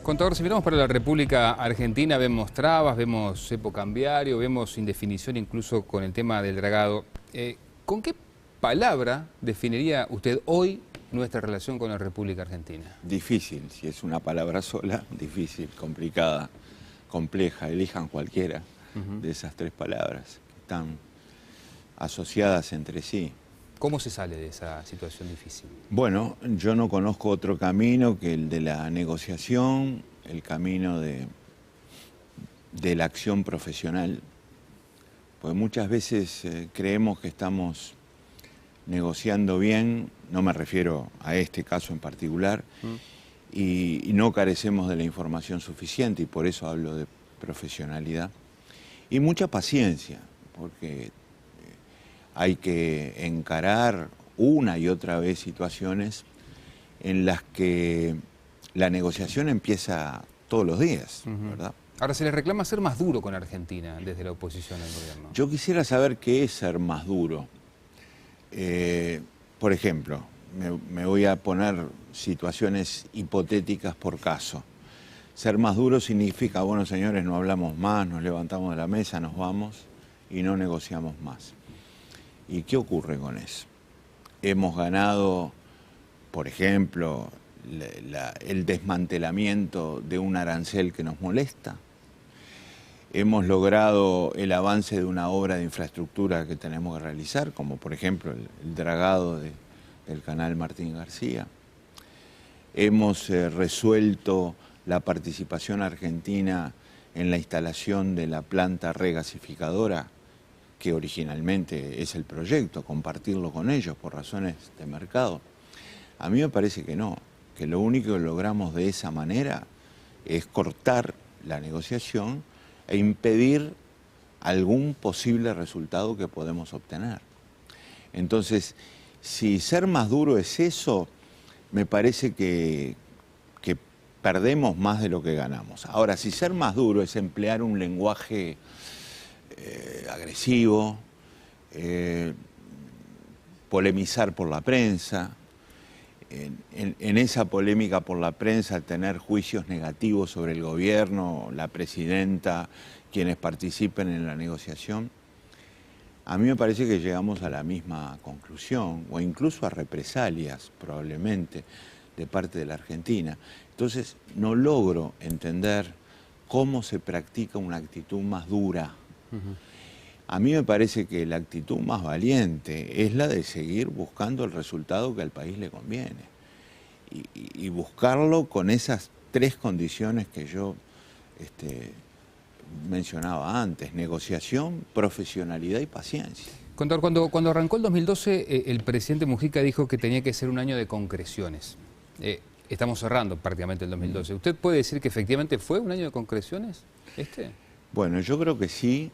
Contador, si miramos para la República Argentina, vemos trabas, vemos cepo cambiario, vemos indefinición incluso con el tema del dragado. ¿Con qué palabra definiría usted hoy nuestra relación con la República Argentina? Difícil, si es una palabra sola, difícil, complicada, compleja. Elijan cualquiera de esas tres palabras que están asociadas entre sí. ¿Cómo se sale de esa situación difícil? Bueno, yo no conozco otro camino que el de la negociación, el camino de la acción profesional, pues muchas veces creemos que estamos negociando bien, no me refiero a este caso en particular, y no carecemos de la información suficiente, y por eso hablo de profesionalidad, y mucha paciencia, porque hay que encarar una y otra vez situaciones en las que la negociación empieza todos los días, ¿verdad? Ahora, se le reclama ser más duro con Argentina desde la oposición al gobierno. Yo quisiera saber qué es ser más duro. Por ejemplo, me voy a poner situaciones hipotéticas por caso. Ser más duro significa, bueno, señores, no hablamos más, nos levantamos de la mesa, nos vamos y no negociamos más. ¿Y qué ocurre con eso? Hemos ganado, por ejemplo, el desmantelamiento de un arancel que nos molesta. Hemos logrado el avance de una obra de infraestructura que tenemos que realizar, como por ejemplo el dragado del canal Martín García. Hemos resuelto la participación argentina en la instalación de la planta regasificadora, que originalmente es el proyecto, compartirlo con ellos por razones de mercado. A mí me parece que no, que lo único que logramos de esa manera es cortar la negociación e impedir algún posible resultado que podemos obtener. Entonces, si ser más duro es eso, me parece que perdemos más de lo que ganamos. Ahora, si ser más duro es emplear un lenguaje agresivo, polemizar por la prensa, en esa polémica por la prensa tener juicios negativos sobre el gobierno, la presidenta, quienes participen en la negociación, a mí me parece que llegamos a la misma conclusión, o incluso a represalias, probablemente, de parte de la Argentina. Entonces, no logro entender cómo se practica una actitud más dura. A mí me parece que la actitud más valiente es la de seguir buscando el resultado que al país le conviene. Y buscarlo con esas tres condiciones que yo mencionaba antes: negociación, profesionalidad y paciencia. Contador, cuando arrancó el 2012, el presidente Mujica dijo que tenía que ser un año de concreciones. Estamos cerrando prácticamente el 2012. ¿Usted puede decir que efectivamente fue un año de concreciones este? Bueno, yo creo que sí.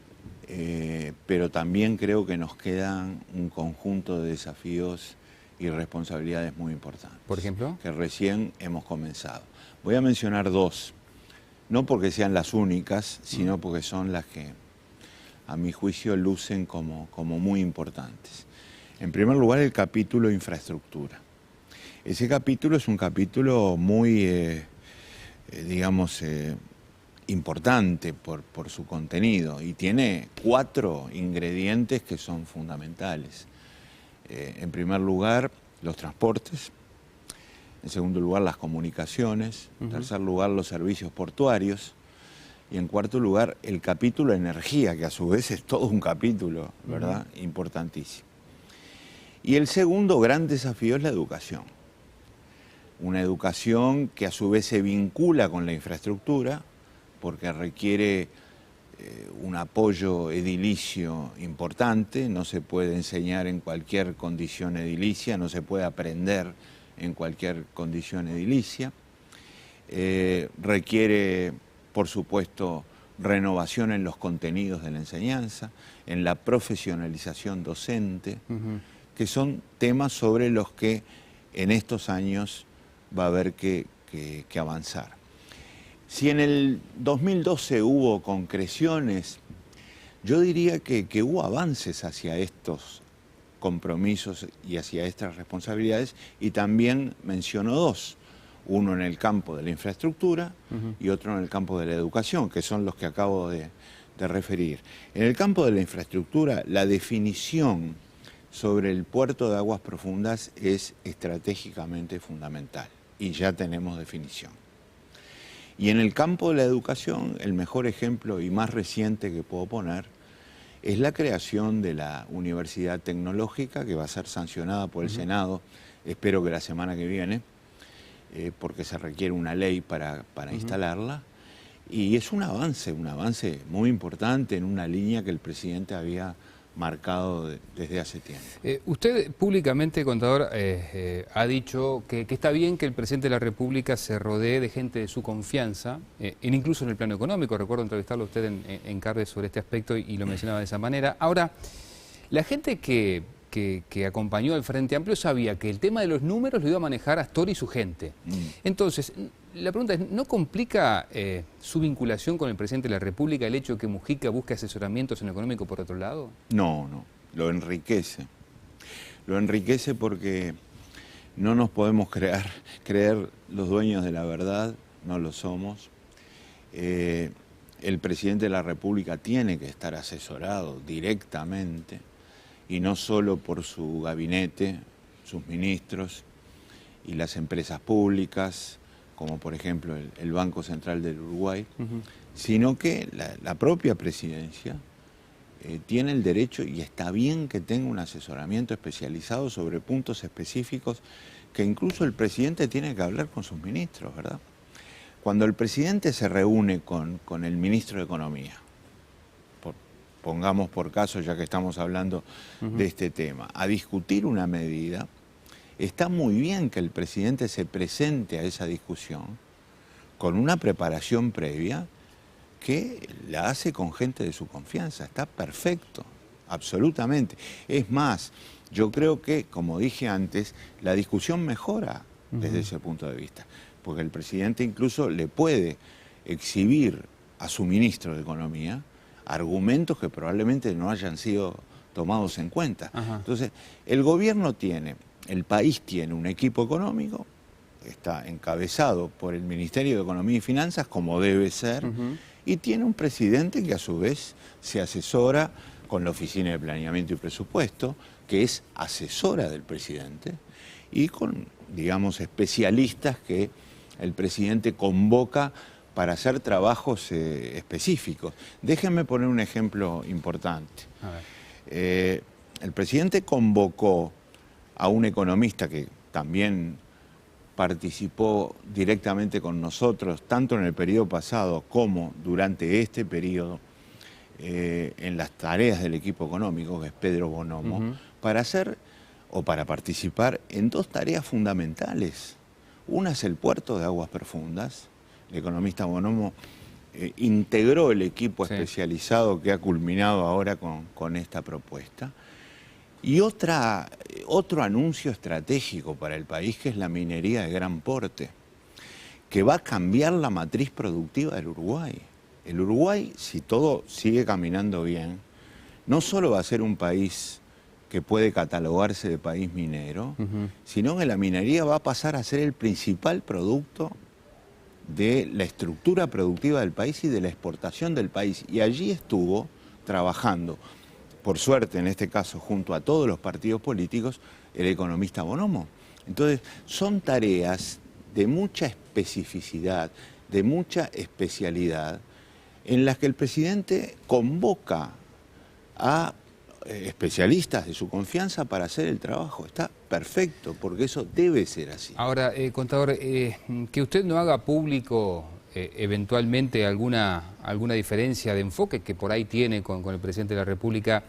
Pero también creo que nos quedan un conjunto de desafíos y responsabilidades muy importantes. ¿Por ejemplo? Que recién hemos comenzado. Voy a mencionar dos, no porque sean las únicas, sino porque son las que, a mi juicio, lucen como muy importantes. En primer lugar, el capítulo infraestructura. Ese capítulo es un capítulo muy, digamos, importante por su contenido, y tiene 4 ingredientes que son fundamentales. En primer lugar, los transportes. En segundo lugar, las comunicaciones. En tercer lugar, los servicios portuarios. Y en cuarto lugar, el capítulo energía, que a su vez es todo un capítulo, ¿verdad? Importantísimo. Y el segundo gran desafío es la educación. Una educación que a su vez se vincula con la infraestructura, porque requiere un apoyo edilicio importante. No se puede enseñar en cualquier condición edilicia, no se puede aprender en cualquier condición edilicia. Requiere, por supuesto, renovación en los contenidos de la enseñanza, en la profesionalización docente, que son temas sobre los que en estos años va a haber que avanzar. Si en el 2012 hubo concreciones, yo diría que hubo avances hacia estos compromisos y hacia estas responsabilidades, y también menciono dos. uno en el campo de la infraestructura y otro en el campo de la educación, que son los que acabo de referir. En el campo de la infraestructura, la definición sobre el puerto de aguas profundas es estratégicamente fundamental y ya tenemos definición. Y en el campo de la educación, el mejor ejemplo y más reciente que puedo poner es la creación de la Universidad Tecnológica, que va a ser sancionada por el Senado, espero que la semana que viene, porque se requiere una ley para instalarla. Y es un avance muy importante en una línea que el presidente había marcado desde hace tiempo. Usted públicamente, contador, ha dicho que está bien que el presidente de la República se rodee de gente de su confianza, incluso en el plano económico. Recuerdo entrevistarlo a usted en Carve sobre este aspecto y lo mencionaba de esa manera. Ahora, la gente que acompañó al Frente Amplio sabía que el tema de los números lo iba a manejar Astor y su gente. Entonces, la pregunta es, ¿no complica su vinculación con el presidente de la República el hecho de que Mujica busque asesoramientos en lo económico por otro lado? No, lo enriquece. Lo enriquece porque no nos podemos creer los dueños de la verdad, no lo somos. El presidente de la República tiene que estar asesorado directamente y no solo por su gabinete, sus ministros y las empresas públicas, como por ejemplo el Banco Central del Uruguay, sino que la propia presidencia tiene el derecho, y está bien que tenga un asesoramiento especializado sobre puntos específicos que incluso el presidente tiene que hablar con sus ministros, ¿verdad? Cuando el presidente se reúne con el ministro de Economía, pongamos por caso, ya que estamos hablando de este tema, a discutir una medida, está muy bien que el presidente se presente a esa discusión con una preparación previa que la hace con gente de su confianza. Está perfecto, absolutamente. Es más, yo creo que, como dije antes, la discusión mejora desde ese punto de vista, porque el presidente incluso le puede exhibir a su ministro de Economía argumentos que probablemente no hayan sido tomados en cuenta. Entonces, el gobierno el país tiene un equipo económico, está encabezado por el Ministerio de Economía y Finanzas, como debe ser, y tiene un presidente que a su vez se asesora con la Oficina de Planeamiento y Presupuesto, que es asesora del presidente, y con, digamos, especialistas que el presidente convoca para hacer trabajos específicos. Déjenme poner un ejemplo importante. El presidente convocó a un economista que también participó directamente con nosotros, tanto en el periodo pasado como durante este periodo, en las tareas del equipo económico, que es Pedro Bonomo, para participar en dos tareas fundamentales. Una es el puerto de aguas profundas. El economista Bonomo integró el equipo especializado que ha culminado ahora con esta propuesta. Y otro anuncio estratégico para el país, que es la minería de gran porte, que va a cambiar la matriz productiva del Uruguay. El Uruguay, si todo sigue caminando bien, no solo va a ser un país que puede catalogarse de país minero, sino que la minería va a pasar a ser el principal producto de la estructura productiva del país y de la exportación del país. Y allí estuvo trabajando, por suerte en este caso, junto a todos los partidos políticos, el economista Bonomo. Entonces, son tareas de mucha especificidad, de mucha especialidad, en las que el presidente convoca a especialistas de su confianza para hacer el trabajo. Está perfecto, porque eso debe ser así. Ahora, contador, que usted no haga público eventualmente alguna diferencia de enfoque que por ahí tiene con el presidente de la República,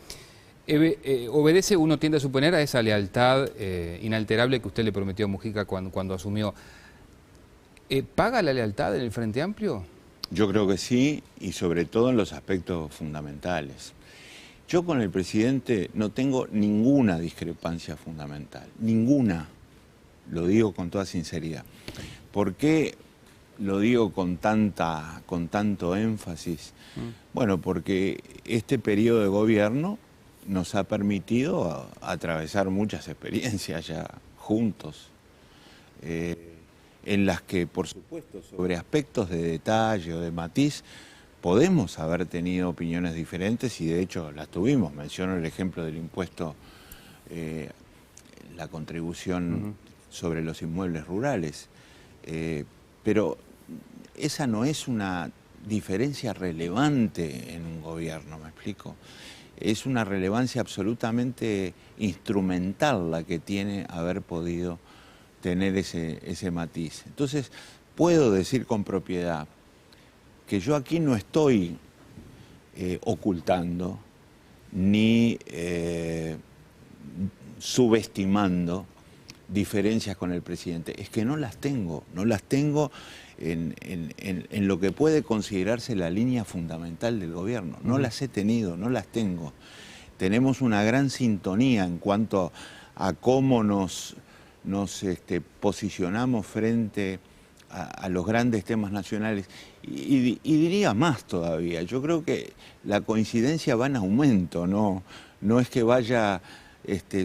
obedece, uno tiende a suponer, a esa lealtad inalterable que usted le prometió a Mujica cuando asumió. ¿Paga la lealtad en el Frente Amplio? Yo creo que sí, y sobre todo en los aspectos fundamentales. Yo con el presidente no tengo ninguna discrepancia fundamental, ninguna, lo digo con toda sinceridad. ¿Por qué lo digo con tanto énfasis? Bueno, porque este periodo de gobierno nos ha permitido atravesar muchas experiencias ya juntos. en las que, por supuesto, sobre aspectos de detalle o de matiz, podemos haber tenido opiniones diferentes y de hecho las tuvimos. Menciono el ejemplo del impuesto, la contribución sobre los inmuebles rurales. Pero esa no es una diferencia relevante en un gobierno, ¿me explico? Es una relevancia absolutamente instrumental la que tiene haber podido tener ese matiz. Entonces, puedo decir con propiedad que yo aquí no estoy ocultando ni subestimando diferencias con el presidente. Es que no las tengo en lo que puede considerarse la línea fundamental del gobierno. No las he tenido, no las tengo. Tenemos una gran sintonía en cuanto a cómo nos posicionamos frente a los grandes temas nacionales. Y diría más todavía, yo creo que la coincidencia va en aumento, no es que vaya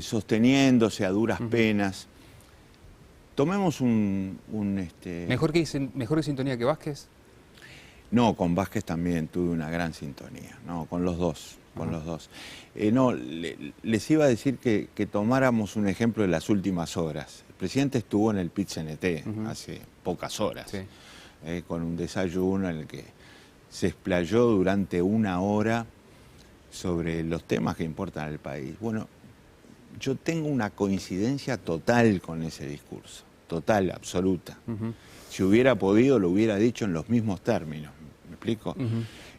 sosteniéndose a duras penas. Tomemos ¿Mejor que sintonía que Vázquez? No, con Vázquez también tuve una gran sintonía, no, con los dos. Les iba a decir que tomáramos un ejemplo de las últimas horas. El presidente estuvo en el PIT-CNT hace pocas horas, sí, con un desayuno en el que se explayó durante una hora sobre los temas que importan al país. Bueno, yo tengo una coincidencia total con ese discurso, total, absoluta. Si hubiera podido, lo hubiera dicho en los mismos términos, ¿me explico?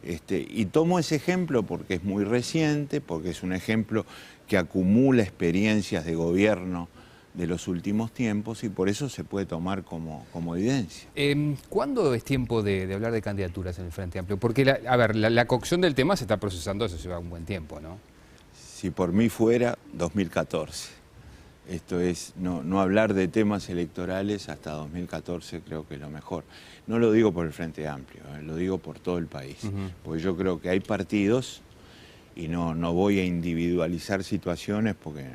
Y tomo ese ejemplo porque es muy reciente, porque es un ejemplo que acumula experiencias de gobierno de los últimos tiempos y por eso se puede tomar como evidencia. ¿Cuándo es tiempo de hablar de candidaturas en el Frente Amplio? Porque, la cocción del tema se está procesando, eso lleva un buen tiempo, ¿no? Si por mí fuera, 2014. Esto es, no hablar de temas electorales hasta 2014 creo que es lo mejor. No lo digo por el Frente Amplio, lo digo por todo el país. Porque yo creo que hay partidos, y no voy a individualizar situaciones porque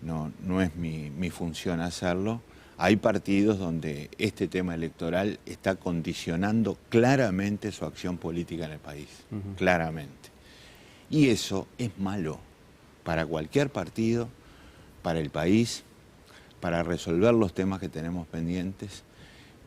no es mi función hacerlo, hay partidos donde este tema electoral está condicionando claramente su acción política en el país, claramente. Y eso es malo para cualquier partido, para el país, para resolver los temas que tenemos pendientes,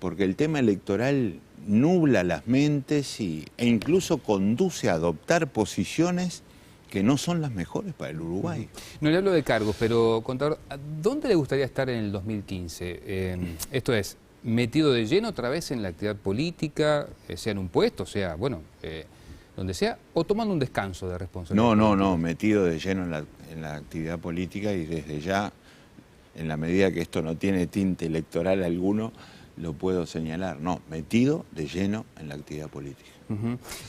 porque el tema electoral nubla las mentes e incluso conduce a adoptar posiciones que no son las mejores para el Uruguay. No le hablo de cargos, pero, contador, ¿dónde le gustaría estar en el 2015? Esto es, metido de lleno otra vez en la actividad política, sea en un puesto, sea, bueno, donde sea, o tomando un descanso de responsabilidad. No, metido de lleno en la actividad política y desde ya, en la medida que esto no tiene tinte electoral alguno, lo puedo señalar. No, metido de lleno en la actividad política.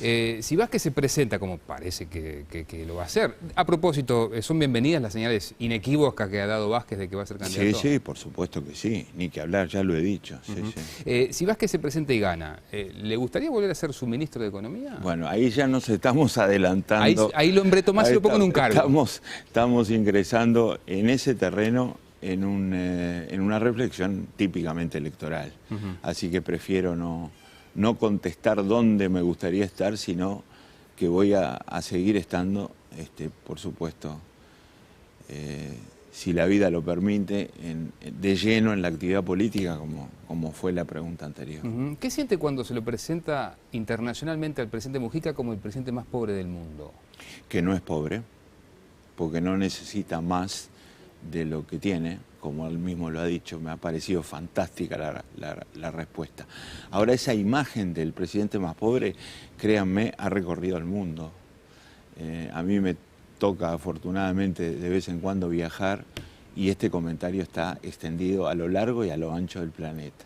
Si Vázquez se presenta, como parece que lo va a hacer, a propósito, ¿son bienvenidas las señales inequívocas que ha dado Vázquez de que va a ser candidato? Sí, por supuesto que sí, ni que hablar, ya lo he dicho. Si Vázquez se presenta y gana, ¿le gustaría volver a ser su ministro de Economía? Bueno, ahí ya nos estamos adelantando. Ahí lo embreto más y lo pongo en un cargo. Estamos ingresando en ese terreno en una reflexión típicamente electoral. Así que prefiero no contestar dónde me gustaría estar, sino que voy a seguir estando, por supuesto, si la vida lo permite, de lleno en la actividad política, como fue la pregunta anterior. ¿Qué siente cuando se lo presenta internacionalmente al presidente Mujica como el presidente más pobre del mundo? Que no es pobre, porque no necesita más de lo que tiene, como él mismo lo ha dicho. Me ha parecido fantástica la respuesta. Ahora, esa imagen del presidente más pobre, créanme, ha recorrido el mundo. A mí me toca afortunadamente de vez en cuando viajar y este comentario está extendido a lo largo y a lo ancho del planeta.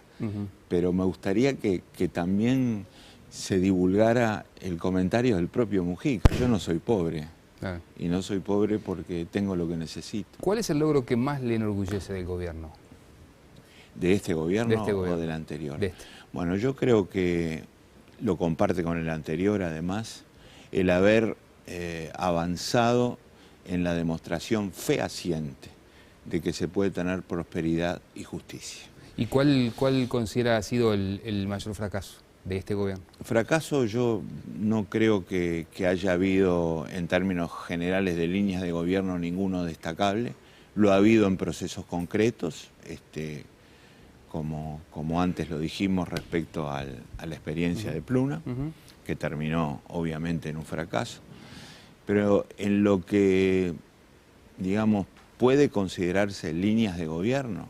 Pero me gustaría que también se divulgara el comentario del propio Mujica. Yo no soy pobre. Claro. Y no soy pobre porque tengo lo que necesito. ¿Cuál es el logro que más le enorgullece del gobierno? ¿De este gobierno o del anterior? Bueno, yo creo que lo comparte con el anterior, además, el haber avanzado en la demostración fehaciente de que se puede tener prosperidad y justicia. ¿Y cuál considera ha sido el mayor fracaso de este gobierno? Fracaso yo no creo que haya habido en términos generales de líneas de gobierno ninguno destacable. Lo ha habido en procesos concretos, como antes lo dijimos respecto a la experiencia de Pluna, que terminó obviamente en un fracaso. Pero en lo que, digamos, puede considerarse líneas de gobierno,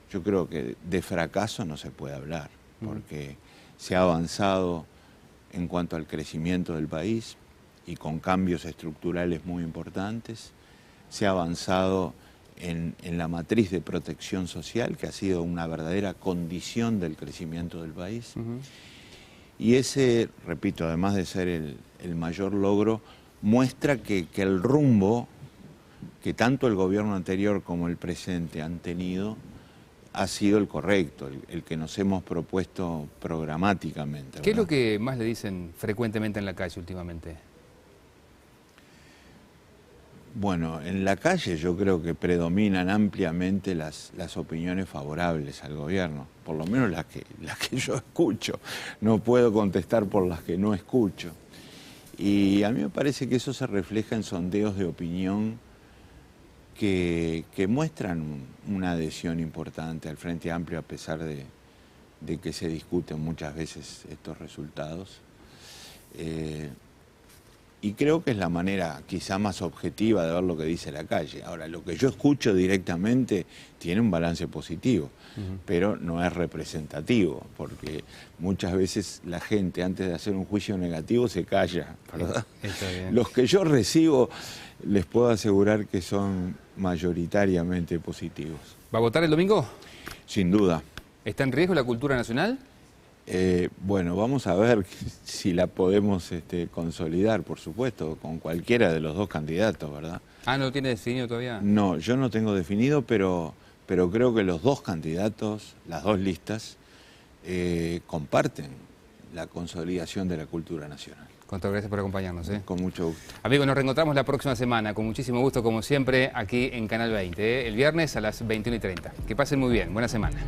yo creo que de fracaso no se puede hablar, porque se ha avanzado en cuanto al crecimiento del país y con cambios estructurales muy importantes. Se ha avanzado en la matriz de protección social, que ha sido una verdadera condición del crecimiento del país. Y ese, repito, además de ser el mayor logro, muestra que el rumbo que tanto el gobierno anterior como el presente han tenido ha sido el correcto, el que nos hemos propuesto programáticamente. ¿Qué es lo que más le dicen frecuentemente en la calle últimamente? Bueno, en la calle yo creo que predominan ampliamente las opiniones favorables al gobierno, por lo menos las que yo escucho. No puedo contestar por las que no escucho. Y a mí me parece que eso se refleja en sondeos de opinión que muestran una adhesión importante al Frente Amplio, a pesar de que se discuten muchas veces estos resultados. Y creo que es la manera quizá más objetiva de ver lo que dice la calle. Ahora, lo que yo escucho directamente tiene un balance positivo, pero no es representativo, porque muchas veces la gente, antes de hacer un juicio negativo, se calla, ¿verdad? Está bien. Los que yo recibo, les puedo asegurar que son mayoritariamente positivos. ¿Va a votar el domingo? Sin duda. ¿Está en riesgo la cultura nacional? Bueno, vamos a ver si la podemos consolidar, por supuesto, con cualquiera de los dos candidatos, ¿verdad? Ah, ¿no lo tiene definido todavía? No, yo no tengo definido, pero creo que los dos candidatos, las dos listas, comparten la consolidación de la cultura nacional. Contado, gracias por acompañarnos. Con mucho gusto. Amigos, nos reencontramos la próxima semana, con muchísimo gusto, como siempre, aquí en Canal 20, el viernes a las 21:30. Que pasen muy bien, buena semana.